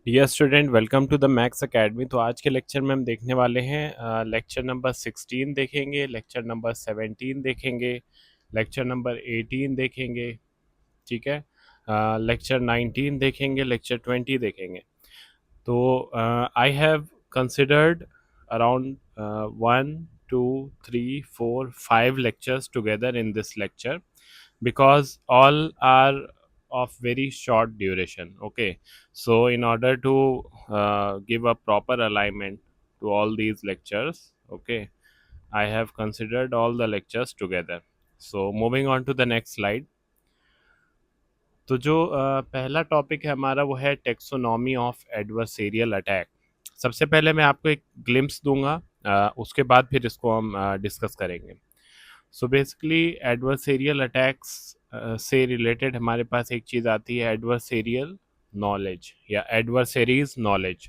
Dear student, welcome to the maths academy. तो आज के लेक्चर में हम देखने वाले हैं लेक्चर नंबर 16 देखेंगे, लेक्चर नंबर 17 देखेंगे, लेक्चर नंबर 18 देखेंगे। ठीक है। लेक्चर 19 देखेंगे, लेक्चर 20 देखेंगे। तो I have considered around 1 2 3 4 5 lectures together in this lecture because all are of very short duration. Okay, so in order to give a proper alignment to all these lectures, okay, I have considered all the lectures together. So moving on to the next slide. तो जो पहला topic है हमारा वो है taxonomy of adversarial attack. सबसे पहले मैं आपको एक ग्लिम्स दूंगा, उसके बाद फिर इसको हम डिस्कस करेंगे। सो बेसिकली एडवर्सेरियल अटैक्स से रिलेटेड हमारे पास एक चीज़ आती है, एडवर्सेरियल नॉलेज या एडवर्सरीज नॉलेज,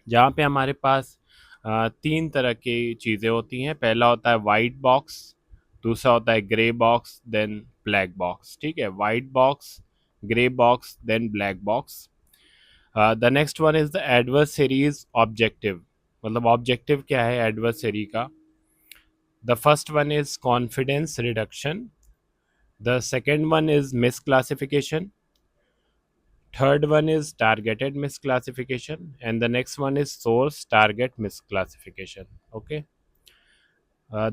जहाँ पे हमारे पास तीन तरह की चीज़ें होती हैं। पहला होता है वाइट बॉक्स, दूसरा होता है grey box, then black box. ठीक है, white box, grey box, then black box. The next one is the adversary's objective. मतलब ऑब्जेक्टिव क्या है एडवर्सरी का? The first one is confidence reduction, the second one is misclassification, third one is targeted misclassification, and the next one is source target misclassification. Okay.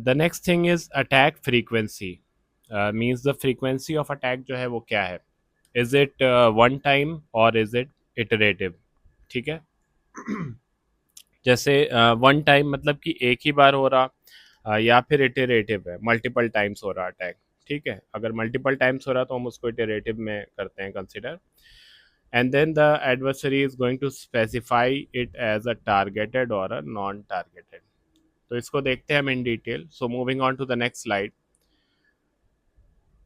The next thing is attack frequency. Means the frequency of attack जो है वो क्या है? Is it one time or is it iterative? ठीक है। जैसे one time मतलब कि एक ही बार हो रहा, या फिर इटरेटिव है, मल्टीपल टाइम्स हो रहा अटैक। ठीक है, अगर मल्टीपल टाइम्स हो रहा तो हम उसको इटरेटिव में करते हैं consider. and then the adversary is going to specify it as a targeted or a non targeted. तो इसको देखते हैं हम in detail. So moving on to the next slide.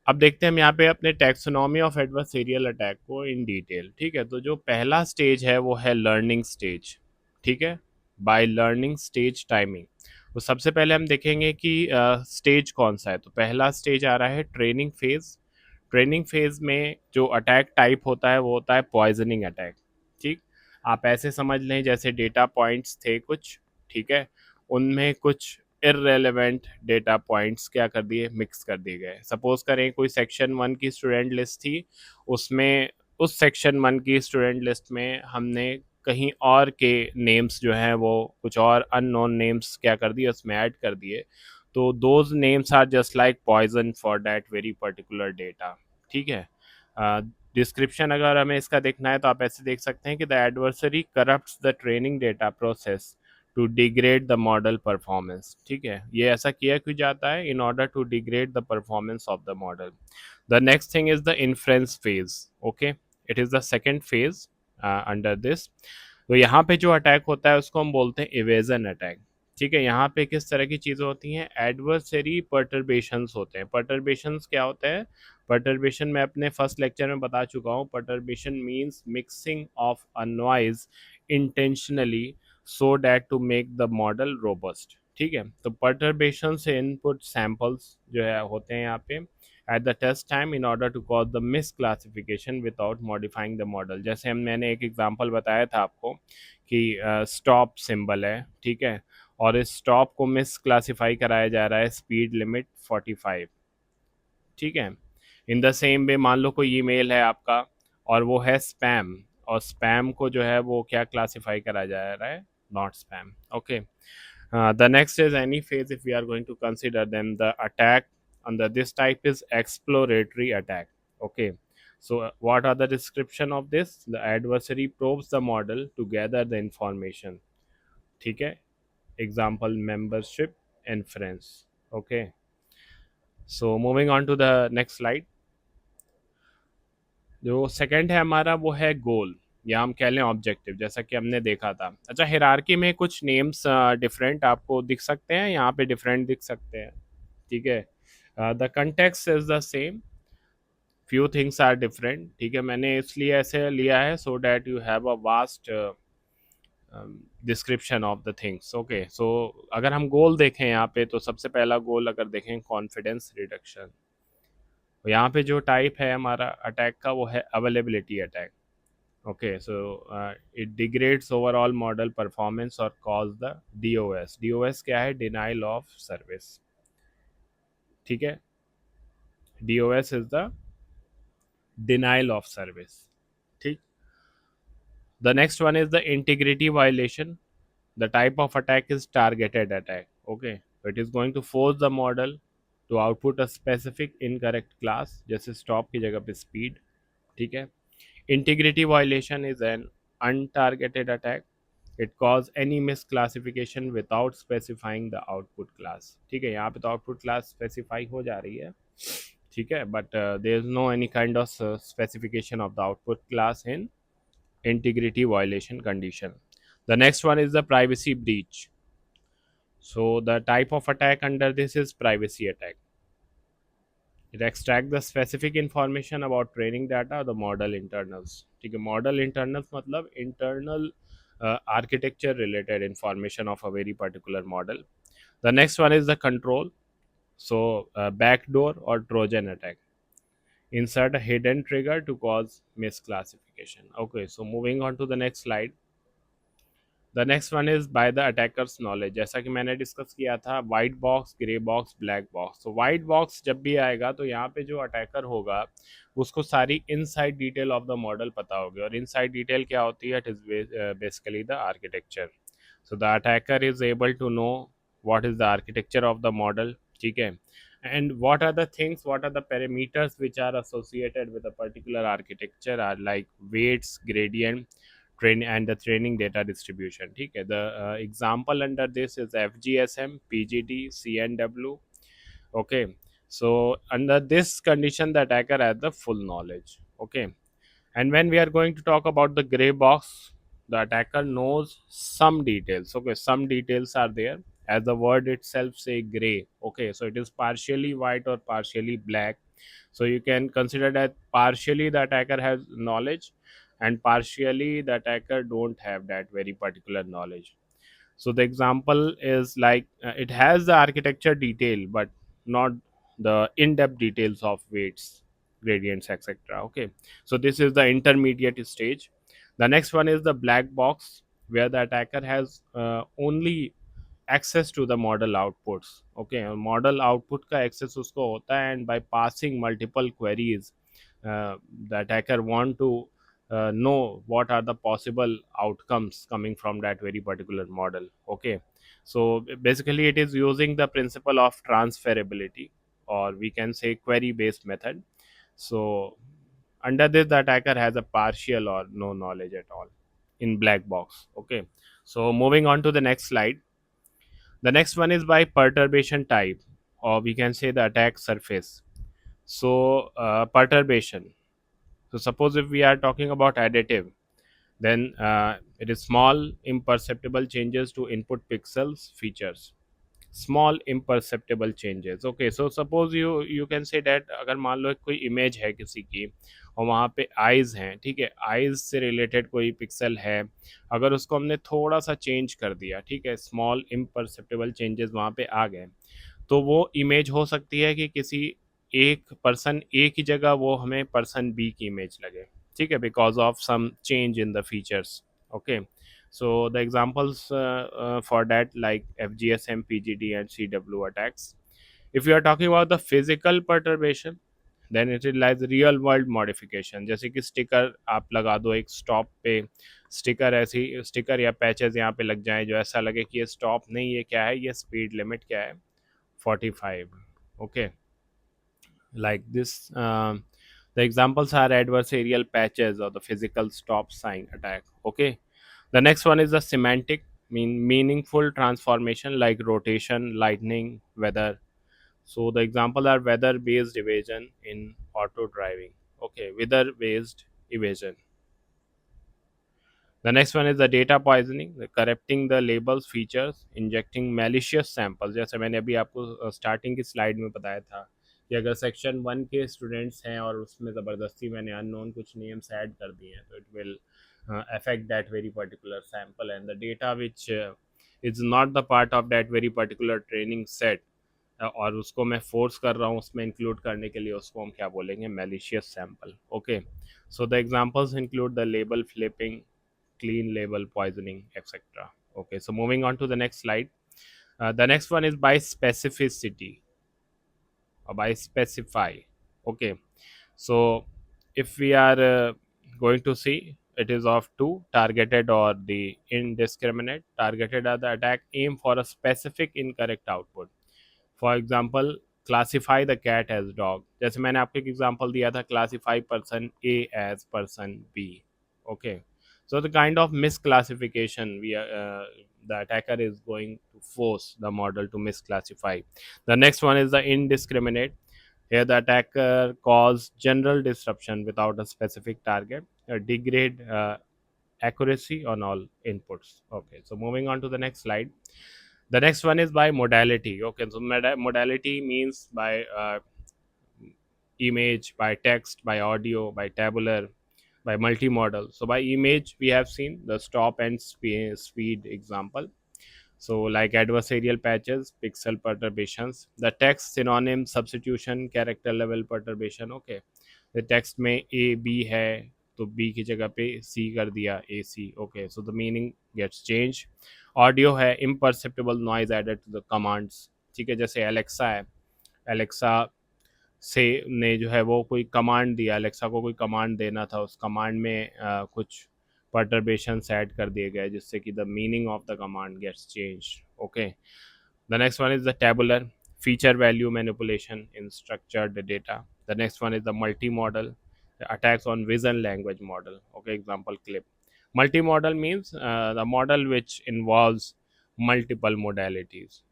अब देखते हैं हम यहाँ पे अपने टैक्सोनॉमी ऑफ एडवर्सेरियल अटैक को इन डिटेल। ठीक है, तो जो पहला स्टेज है वो है लर्निंग स्टेज। ठीक है, बाय लर्निंग स्टेज टाइमिंग। तो सबसे पहले हम देखेंगे कि स्टेज कौन सा है। तो पहला स्टेज आ रहा है ट्रेनिंग फेज। ट्रेनिंग फेज में जो अटैक टाइप होता है वो होता है पॉइजनिंग अटैक। ठीक, आप ऐसे समझ लें जैसे डेटा पॉइंट्स थे कुछ, ठीक है, उनमें कुछ इररेलेवेंट डेटा पॉइंट्स क्या कर दिए, मिक्स कर दिए गए। सपोज करें कोई सेक्शन 1 की स्टूडेंट लिस्ट थी, उसमें उस सेक्शन 1 की स्टूडेंट लिस्ट में हमने कहीं और के नेम्स जो हैं वो कुछ और अननोन नेम्स क्या कर दिए, उसमें ऐड कर दिए। तो those names are just like poison for that very particular data. ठीक है। डिस्क्रिप्शन अगर हमें इसका देखना है तो आप ऐसे देख सकते हैं कि the adversary corrupts the training data process to degrade the model performance. ठीक है, ये ऐसा किया क्यों जाता है? In order to degrade the performance of the model. The next thing is the inference phase. Okay, it is the second phase under this. तो यहाँ पे जो अटैक होता है उसको हम बोलते हैं इवेजन अटैक। ठीक है, यहाँ पे किस तरह की चीज़ें होती हैं? एडवर्सरी पर्टर्बेशंस होते हैं। पर्टर्बेशंस क्या होते हैं? पर्टर्बेशन मैं अपने फर्स्ट लेक्चर में बता चुका हूँ। Perturbation means mixing of a noise intentionally so that to make the model robust. ठीक है, तो पर्टर्बेशन से इनपुट सैंपल्स जो है होते हैं यहाँ पे at the test time in order to cause the misclassification without modifying the model। जैसे मैंने एक एग्जांपल बताया था आपको कि स्टॉप सिंबल है, ठीक है, और इस स्टॉप को मिस क्लासीफाई कराया जा रहा है स्पीड लिमिट 45। ठीक है, इन द सेम वे मान लो कोई ईमेल है आपका और वो है स्पैम, और स्पैम को जो है वो क्या क्लासीफाई कराया जा रहा है? Not spam. Okay. The next is any phase if we are going to consider, then the attack under this type is exploratory attack. Okay, so what are the description of this? The adversary probes the model to gather the information. ठीक है, example membership inference. Okay, so moving on to the next slide। जो second है हमारा वो है गोल, या हम कह लें ऑब्जेक्टिव, जैसा कि हमने देखा था। अच्छा, हिरार्की में कुछ नेम्स डिफरेंट आपको दिख सकते हैं, यहाँ पे डिफरेंट दिख सकते हैं। ठीक है, the context is the same, few things are different. ठीक है, मैंने इसलिए ऐसे लिया है so that you have a vast description of the things. Okay, so अगर हम गोल देखें यहाँ पे तो सबसे पहला गोल अगर देखें कॉन्फिडेंस रिडक्शन। तो यहाँ पे जो टाइप है हमारा अटैक का वो है availability attack. Okay, so it degrades overall model performance or cause the DOS. DOS क्या है? Denial of service. ठीक है, DOS is the denial of service. ठीक. The next one is the integrity violation. The type of attack is targeted attack. Okay, so it is going to force the model to output a specific incorrect class, जैसे stop की जगह पे speed. ठीक है. Integrity violation is an untargeted attack. It cause any misclassification without specifying the output class. ठीक है, यहाँ पे तो output class specify हो जा रही है. ठीक है, but there is no any kind of specification of the output class in integrity violation condition. The next one is the privacy breach. So the type of attack under this is privacy attack. It extract the specific information about training data, the model internals. ठीक है, model internals मतलब internal architecture related information of a very particular model. The next one is the control. So backdoor or Trojan attack. Insert a hidden trigger to cause misclassification. Okay, so moving on to the next slide. The next one is by the attackers knowledge. जैसा कि मैंने discuss किया था, white box, grey box, black box. तो white box जब भी आएगा तो यहाँ पे जो अटैकर होगा उसको सारी inside detail of the model पता होगी. और इनसाइड डिटेल क्या होती है? It is basically the architecture. So the attacker is able to know what is the architecture of the model. ठीक है, and what are the things, what are the parameters which are associated with a particular architecture are like weights, gradient, train and the training data distribution. ठीक है, the example under this is FGSM, PGD, CNW. Okay, so under this condition the attacker has the full knowledge. Okay, and when we are going to talk about the gray box, the attacker knows some details. Okay, some details are there, as the word itself say gray. Okay, so it is partially white or partially black. So you can consider that partially the attacker has knowledge and partially the attacker don't have that very particular knowledge. So the example is like it has the architecture detail but not the in-depth details of weights, gradients, etc. Okay, so this is the intermediate stage. The next one is the black box, where the attacker has only access to the model outputs. Okay, model output का access उसको होता है, and by passing multiple queries the attacker want to know what are the possible outcomes coming from that very particular model. Okay, so basically it is using the principle of transferability, or we can say query based method. So under this the attacker has a partial or no knowledge at all in black box. Okay, so moving on to the next slide. The next one is by perturbation type, or we can say the attack surface. So perturbation. So suppose if we are talking about additive, then it is small imperceptible changes to input pixels features. Small imperceptible changes. Okay, so suppose you can say that अगर मान लो कोई image है किसी की और वहाँ पे eyes हैं. ठीक है, आइज से रिलेटेड कोई पिक्सल है, अगर उसको हमने थोड़ा सा चेंज कर दिया, ठीक है, स्मॉल इम्परसेप्टेबल चेंजेस वहाँ पे आ गए, तो वो इमेज हो सकती है कि किसी एक पर्सन ए की जगह वो हमें पर्सन बी की इमेज लगे. ठीक है, because of some change in the features. Okay, so the examples for that like FGSM, PGD and CW attacks. If you are talking about the physical perturbation, then it is like real world modification. जैसे कि sticker आप लगा दो एक stop पे, sticker ऐसी sticker या patches यहाँ पे लग जाएं जो ऐसा लगे कि ये स्टॉप नहीं, ये क्या है, ये स्पीड लिमिट क्या है, 45. Okay, like this. The examples are adversarial patches or the physical stop sign attack. Okay, the next one is the semantic, meaningful transformation like rotation, lightning, weather. So the example are weather based evasion in auto driving. Okay, weather based evasion. The next one is the data poisoning, the corrupting the labels, features, injecting malicious samples. जैसे मैंने अभी आपको starting की slide में बताया था कि अगर सेक्शन 1 के स्टूडेंट्स हैं और उसमें ज़बरदस्ती मैंने अननोन कुछ नेम्स ऐड कर दिए हैं, तो it will affect that very particular sample, and the data which is not the part of that very particular training set और उसको मैं फोर्स कर रहा हूँ उसमें इंक्लूड करने के लिए, उसको हम क्या बोलेंगे, malicious sample. Okay, so the examples include the label flipping, clean label poisoning, etc. Okay, so moving on to the next slide. The next one is by specificity or by specify. Okay, so if we are going to see, it is of two: targeted or the indiscriminate. Targeted are the attack aim for a specific incorrect output. For example, classify the cat as dog. जैसे मैंने आपको एक example दिया था, classify person A as person B. Okay, so the kind of misclassification the attacker is going to force the model to misclassify. The next one is the indiscriminate. Here the attacker cause general disruption without a specific target, degrade accuracy on all inputs. Okay, so moving on to the next slide. The next one is by modality. Okay, so modality means by image, by text, by audio, by tabular, by multimodal. So by image, we have seen the stop and speed example. So like adversarial patches, pixel perturbations. The text synonym substitution, character level perturbation. Okay, the text में A B है तो B की जगह पे C कर दिया AC. Okay, so the meaning gets changed. Audio है imperceptible noise added to the commands. ठीक है, जैसे एलेक्सा है, एलेक्सा से ने जो है वो कोई कमांड दिया, अलेक्सा को कोई कमांड देना था, उस कमांड में कुछ perturbations ऐड कर दिए गए जिससे कि the meaning of the command gets change. Okay, the next one is the tabular, feature value manipulation in structured data. The next one is the multi-modal, attacks on vision language model. Okay, example clip. Multi-modal means the model which involves multiple modalities.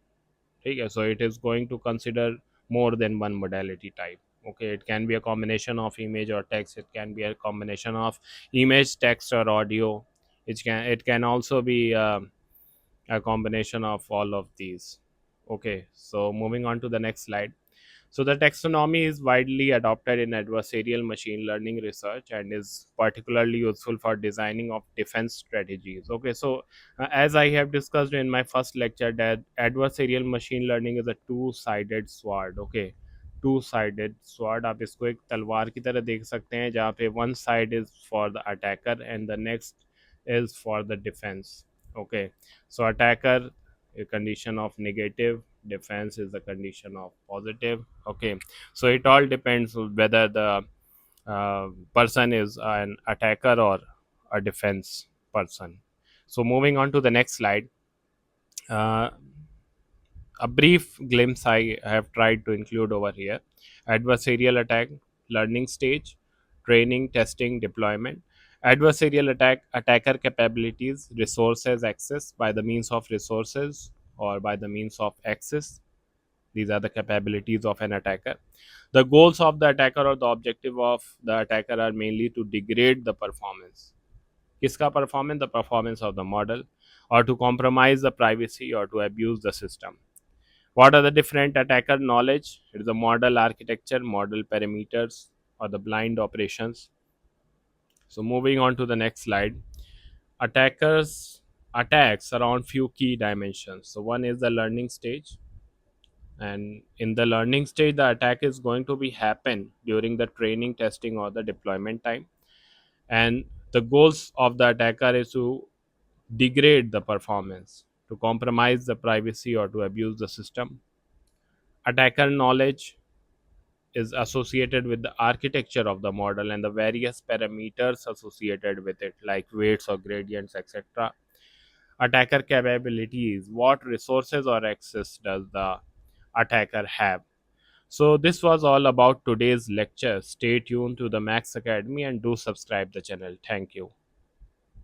Okay, so it is going to consider more than one modality type. Okay, it can be a combination of image or text, it can be a combination of image, text or audio. It can also be a combination of all of these. Okay, so moving on to the next slide. So the taxonomy is widely adopted in adversarial machine learning research and is particularly useful for designing of defense strategies. Okay, so as I have discussed in my first lecture, that adversarial machine learning is a two-sided sword. Okay, two-sided sword. आप इसको एक तलवार की तरह देख सकते हैं जहाँ पे one side is for the attacker and the next is for the defense. Okay, so attacker, a condition of negative, defense is the condition of positive. Okay, so it all depends on whether the person is an attacker or a defense person. So moving on to the next slide. uh, a brief glimpse I have tried to include over here: adversarial attack, learning stage, training, testing, deployment. Adversarial attacker capabilities, resources access by the means of resources or by the means of access. These are the capabilities of an attacker. The goals of the attacker or the objective of the attacker are mainly to degrade the performance. Kiska performance? The performance of the model, or to compromise the privacy or to abuse the system. What are the different attacker knowledge? It is the model architecture, model parameters, or the blind operations. So moving on to the next slide. Attackers attacks around few key dimensions. So one is the learning stage, and in the learning stage the attack is going to be happen during the training, testing or the deployment time, and the goals of the attacker is to degrade the performance, to compromise the privacy or to abuse the system. Attacker knowledge is associated with the architecture of the model and the various parameters associated with it, like weights or gradients, etc. Attacker capabilities: what resources or access does the attacker have? So this was all about today's lecture. Stay tuned to the Max Academy and do subscribe the channel. Thank you.